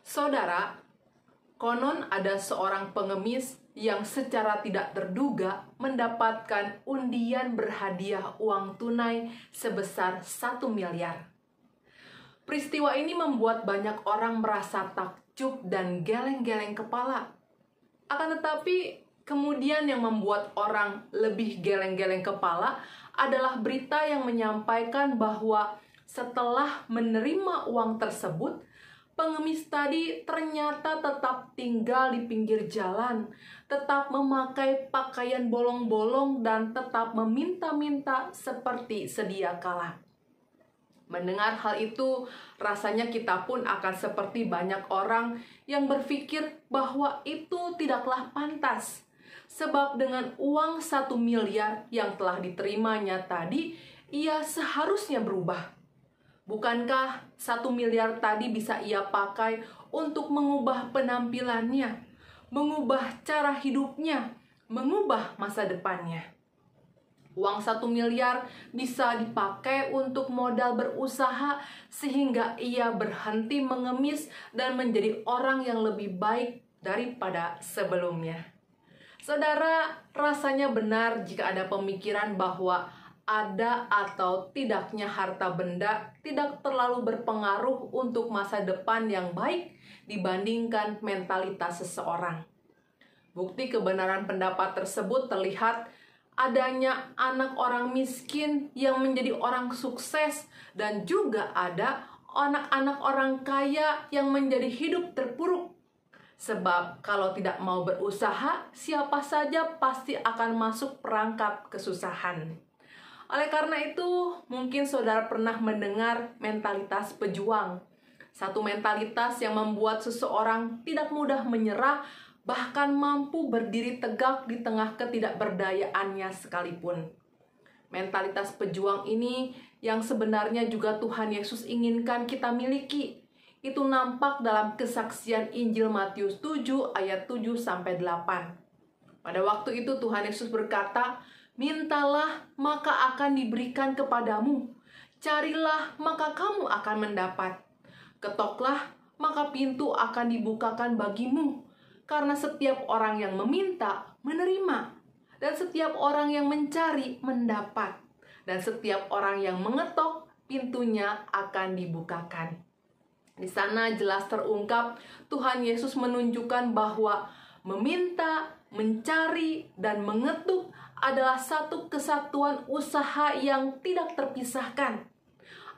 Saudara, konon ada seorang pengemis yang secara tidak terduga mendapatkan undian berhadiah uang tunai sebesar 1 miliar. Peristiwa ini membuat banyak orang merasa takjub dan geleng-geleng kepala. Akan tetapi, kemudian yang membuat orang lebih geleng-geleng kepala adalah berita yang menyampaikan bahwa setelah menerima uang tersebut, pengemis tadi ternyata tetap tinggal di pinggir jalan, tetap memakai pakaian bolong-bolong, dan tetap meminta-minta seperti sedia kala. Mendengar hal itu, rasanya kita pun akan seperti banyak orang yang berpikir bahwa itu tidaklah pantas. Sebab dengan uang 1 miliar yang telah diterimanya tadi, ia seharusnya berubah. Bukankah 1 miliar tadi bisa ia pakai untuk mengubah penampilannya, mengubah cara hidupnya, mengubah masa depannya? Uang 1 miliar bisa dipakai untuk modal berusaha sehingga ia berhenti mengemis dan menjadi orang yang lebih baik daripada sebelumnya. Saudara, rasanya benar jika ada pemikiran bahwa ada atau tidaknya harta benda tidak terlalu berpengaruh untuk masa depan yang baik dibandingkan mentalitas seseorang. Bukti kebenaran pendapat tersebut terlihat adanya anak orang miskin yang menjadi orang sukses, dan juga ada anak-anak orang kaya yang menjadi hidup terpuruk. Sebab kalau tidak mau berusaha, siapa saja pasti akan masuk perangkap kesusahan. Oleh karena itu, mungkin saudara pernah mendengar mentalitas pejuang. Satu mentalitas yang membuat seseorang tidak mudah menyerah, bahkan mampu berdiri tegak di tengah ketidakberdayaannya sekalipun. Mentalitas pejuang ini yang sebenarnya juga Tuhan Yesus inginkan kita miliki. Itu nampak dalam kesaksian Injil Matius 7 ayat 7-8. Pada waktu itu Tuhan Yesus berkata, "Mintalah, maka akan diberikan kepadamu. Carilah, maka kamu akan mendapat. Ketoklah, maka pintu akan dibukakan bagimu. Karena setiap orang yang meminta, menerima. Dan setiap orang yang mencari, mendapat. Dan setiap orang yang mengetok, pintunya akan dibukakan." Di sana jelas terungkap Tuhan Yesus menunjukkan bahwa meminta, mencari, dan mengetuk adalah satu kesatuan usaha yang tidak terpisahkan.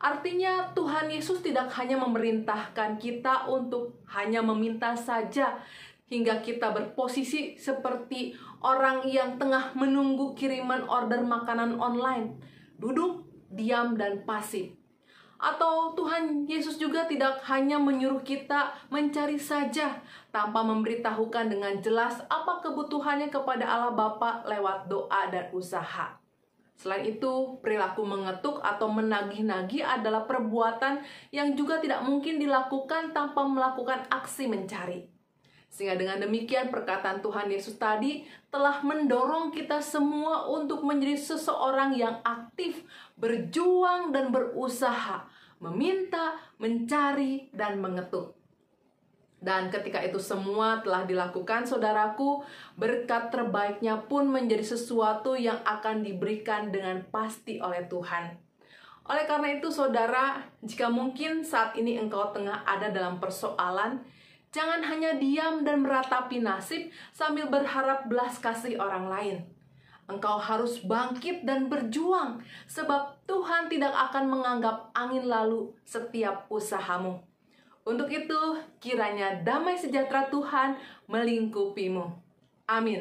Artinya Tuhan Yesus tidak hanya memerintahkan kita untuk hanya meminta saja, hingga kita berposisi seperti orang yang tengah menunggu kiriman order makanan online, duduk, diam, dan pasif. Atau Tuhan Yesus juga tidak hanya menyuruh kita mencari saja tanpa memberitahukan dengan jelas apa kebutuhannya kepada Allah Bapa lewat doa dan usaha. Selain itu, perilaku mengetuk atau menagih-nagih adalah perbuatan yang juga tidak mungkin dilakukan tanpa melakukan aksi mencari. Sehingga dengan demikian perkataan Tuhan Yesus tadi telah mendorong kita semua untuk menjadi seseorang yang aktif, berjuang dan berusaha, meminta, mencari, dan mengetuk. Dan ketika itu semua telah dilakukan, saudaraku, berkat terbaiknya pun menjadi sesuatu yang akan diberikan dengan pasti oleh Tuhan. Oleh karena itu, saudara, jika mungkin saat ini engkau tengah ada dalam persoalan, jangan hanya diam dan meratapi nasib sambil berharap belas kasih orang lain. Engkau harus bangkit dan berjuang, sebab Tuhan tidak akan menganggap angin lalu setiap usahamu. Untuk itu, kiranya damai sejahtera Tuhan melingkupimu. Amin.